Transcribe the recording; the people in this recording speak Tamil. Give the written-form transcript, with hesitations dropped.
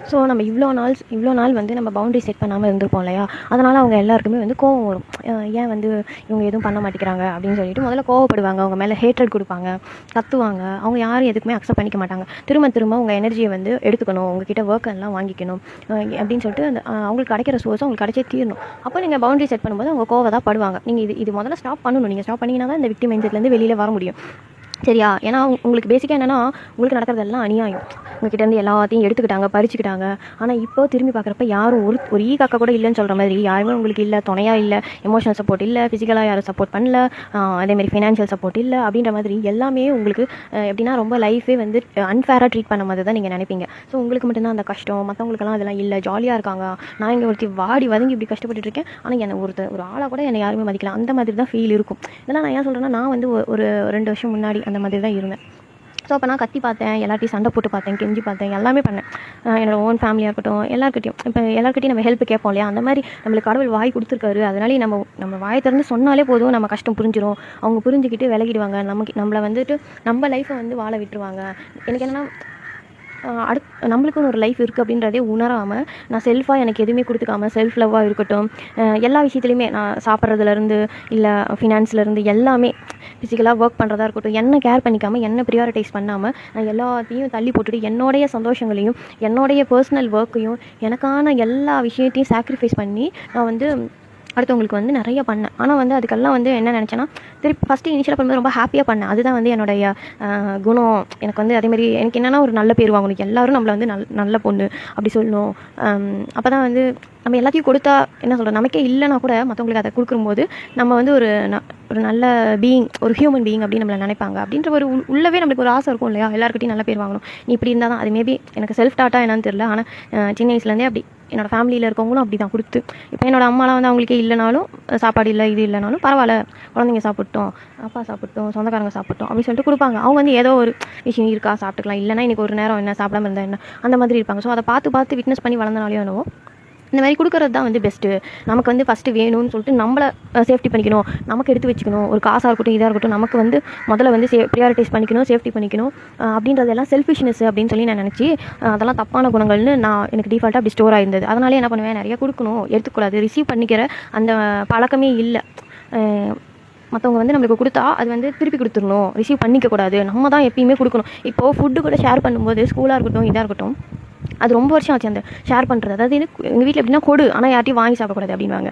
ஸோ நம்ம இவ்வளோ நாள் வந்து நம்ம பவுண்டரி செட் பண்ணாமல் இருந்திருப்போம் இல்லையா? அதனால் அவங்க எல்லாருக்குமே வந்து கோவம் வரும். ஏன் வந்து இவங்க எதுவும் பண்ண மாட்டேங்கிறாங்க அப்படின்னு சொல்லிட்டு முதல்ல கோவப்படுவாங்க. அவங்க மேலே ஹேட்ரட் கொடுப்பாங்க, கத்துவாங்க. அவங்க யாரும் எதுக்குமே அக்செப்ட் பண்ணிக்க மாட்டாங்க. திரும்ப திரும்ப உங்கள் எனர்ஜியை வந்து எடுத்துக்கணும், உங்ககிட்ட ஒர்க் எல்லாம் வாங்கிக்கணும் அப்படின்னு சொல்லிட்டு அந்த அவங்களுக்கு கிடைக்கிற சோர்ஸ் அவங்களுக்கு கிடைச்சே தீரணும். அப்போ நீங்கள் பவுண்டரி செட் பண்ணும்போது அவங்க கோவம் தான் படுவாங்க. நீங்கள் இது முதல்ல ஸ்டாப் பண்ணணும். நீங்கள் ஸ்டாப் பண்ணிங்கன்னா தான் இந்த விக்டிம் மைண்ட் செட்லேருந்து வெளியில் வர முடியும். சரியா? ஏன்னா உங்களுக்கு பேசிக்காக என்னென்னா, உங்களுக்கு நடக்கிறதெல்லாம் அநியாயம். உங்ககிட்டேருந்து எல்லாத்தையும் எடுத்துக்கிட்டாங்க, பறிச்சுக்கிட்டாங்க. ஆனால் இப்போ திரும்பி பார்க்குறப்ப யாரும் ஒரு காக்கா கூட இல்லைன்னு சொல்கிற மாதிரி யாருமே உங்களுக்கு இல்லை, துணையாக இல்லை, எமோஷனல் சப்போர்ட் இல்லை, ஃபிசிக்கலாக யாரும் சப்போர்ட் பண்ணல, அதேமாதிரி ஃபினான்ஷியல் சப்போர்ட் இல்லை அப்படின்ற மாதிரி எல்லாமே உங்களுக்கு எப்படின்னா ரொம்ப லைஃபே வந்து அன்ஃபேராக ட்ரீட் பண்ண மாதிரி தான் நீங்கள் நினைப்பீங்க. ஸோ உங்களுக்கு மட்டும்தான் அந்த கஷ்டம், மற்றவங்களுக்கெல்லாம் அதெல்லாம் இல்லை, ஜாலியாக இருக்காங்க. நான் இங்கே ஒருத்தி வாடி வதங்கி இப்படி கஷ்டப்பட்டு இருக்கேன், ஆனால் என்னை ஒரு ஆளாக கூட என்னை யாருமே மதிக்கலாம். அந்த மாதிரி தான் ஃபீல் இருக்கும். இதெல்லாம் நான் ஏன் சொல்கிறேன்னா, நான் வந்து ஒரு 2 வருஷம் முன்னாடி அந்த மாதிரி தான் இருந்தேன். ஸோ அப்போ நான் கத்தி பார்த்தேன், எல்லாத்தையும் சண்டை போட்டு பார்த்தேன், கெஞ்சி பார்த்தேன், எல்லாமே பண்ணேன். என்னோடய ஓன் ஃபேமிலியாக இருக்கட்டும், எல்லாருக்கிட்டையும். இப்போ எல்லாருக்கிட்டையும் நம்ம ஹெல்ப் கேட்போம் இல்லையா? அந்த மாதிரி நம்மளுக்கு கடவுள் வாய் கொடுத்துருக்காரு. அதனாலே நம்ம வாயை திறந்து சொன்னாலே போதும், நம்ம கஷ்டம் புரிஞ்சிடும். அவங்க புரிஞ்சுக்கிட்டு விலகிடுவாங்க. நம்மளை வந்துட்டு நம்ம லைஃப்பை வந்து வாழ விட்டுருவாங்க. எனக்கு என்னென்னா, நம்மளுக்குன்னு ஒரு லைஃப் இருக்குது அப்படின்றதே உணராமல் நான் செல்ஃபாக எனக்கு எதுவுமே கொடுத்துக்காமல் செல்ஃப் லவ்வாக இருக்கட்டும், எல்லா விஷயத்துலையுமே நான் சாப்பிட்றதுலேருந்து இல்லை ஃபினான்ஸ்லேருந்து எல்லாமே ஃபிசிக்கலாக ஒர்க் பண்ணுறதா இருக்கட்டும், என்ன கேர் பண்ணிக்காமல் என்ன ப்ரியாரிட்டைஸ் பண்ணாமல் நான் எல்லாத்தையும் தள்ளி போட்டுட்டு என்னோடைய சந்தோஷங்களையும் என்னோடைய பர்சனல் ஒர்க்கையும் எனக்கான எல்லா விஷயத்தையும் சாக்ரிஃபைஸ் பண்ணி நான் வந்து அடுத்தவங்களுக்கு வந்து நிறைய பண்ணேன். ஆனால் வந்து அதுக்கெல்லாம் வந்து என்ன நினச்சேன்னா, திருப்பி ஃபஸ்ட்டு இனிஷியலாக பண்ணும்போது ரொம்ப ஹாப்பியாக பண்ணேன். அதுதான் வந்து என்னுடைய குணம். எனக்கு வந்து அதேமாதிரி எனக்கு என்னென்னா ஒரு நல்ல பேர் வாங்கணும், எல்லோரும் நம்மளை வந்து நல்ல பொண்ணு அப்படி சொல்லணும். அப்போ தான் வந்து நம்ம எல்லாத்தையும் கொடுத்தா என்ன சொல்கிறோம், நமக்கே இல்லைனா கூட மற்றவங்களுக்கு அதை கொடுக்கும்போது நம்ம வந்து ஒரு நல்ல பீயிங், ஒரு ஹியூமன் பீயிங் அப்படின்னு நம்மளை நினைப்பாங்க. அப்படின்ற ஒரு உள்ளவே நம்மளுக்கு ஒரு ஆசை இருக்கும் இல்லையா? எல்லாருக்கிட்டையும் நல்ல பேர் வாங்கணும், நீ இப்படி இருந்தால் தான். அது மேபி எனக்கு செல்ஃப் டாட்டா என்னன்னு தெரியல. ஆனால் சின்ன வயசுலேருந்தே அப்படி என்னோடய ஃபேமிலியில் இருக்கவங்களும் அப்படி தான் கொடுத்து, இப்போ என்னோடய அம்மாலாம் வந்து அவங்களுக்கே இல்லைனாலும், சாப்பாடு இல்லை இது இல்லைனாலும் பரவாயில்ல, குழந்தைங்க சாப்பிட்டோம், அப்பா சாப்பிட்டோம், சொந்தக்காரங்க சாப்பிட்டோம் அப்படின்னு சொல்லிட்டு கொடுப்பாங்க. அவங்க வந்து ஏதோ ஒரு விஷயம் இருக்கா சாப்பிட்டுக்கலாம், இல்லைனா இன்றைக்கி ஒரு நேரம் என்ன சாப்பிடாம இருந்தால் என்ன, அந்த மாதிரி இருப்பாங்க. ஸோ அதை பார்த்து விட்னஸ் பண்ணி வளர்ந்தனாலையோ என்னவோ இந்த மாதிரி கொடுக்குறது தான் வந்து பெஸ்ட்டு. நமக்கு வந்து ஃபஸ்ட்டு வேணும்னு சொல்லிட்டு நம்மளை சேஃப்டி பண்ணிக்கணும், நமக்கு எடுத்து வச்சுக்கணும். ஒரு காசாக இருக்கட்டும், இதாக இருக்கட்டும், நமக்கு வந்து முதல்ல வந்து ப்ரியாரிட்டைஸ் பண்ணிக்கணும், சேஃப்டி பண்ணிக்கணும் அப்படின்றதெல்லாம் செல்ஃபிஷ்னஸ் அப்படின்னு சொல்லி நான் நினச்சி அதெல்லாம் தப்பான குணங்கள்னு எனக்கு டிஃபால்ட்டாக அப்படி ஸ்டோர் ஆயிருந்தது. அதனாலே என்ன பண்ணுவேன், நிறைய கொடுக்கணும், எடுத்துக்கூடாது, ரிசீவ் பண்ணிக்கிற அந்த பழக்கமே இல்லை. மற்றவங்க வந்து நம்மளுக்கு கொடுத்தா அது வந்து திருப்பி கொடுத்துடணும், ரிசீவ் பண்ணிக்கக்கூடாது, நம்ம தான் எப்பயுமே கொடுக்கணும். இப்போது ஃபுட்டு கூட ஷேர் பண்ணும்போது ஸ்கூலாக இருக்கட்டும், இதாக இருக்கட்டும், அது ரொம்ப வருஷம் ஆச்சு அந்த ஷேர் பண்ணுறது. அதாவது எங்கள் வீட்டில் எப்படின்னா கொடு, ஆனால் யார்ட்டையும் வாங்கி சாப்பிடக்கூடாது அப்படின்வாங்க.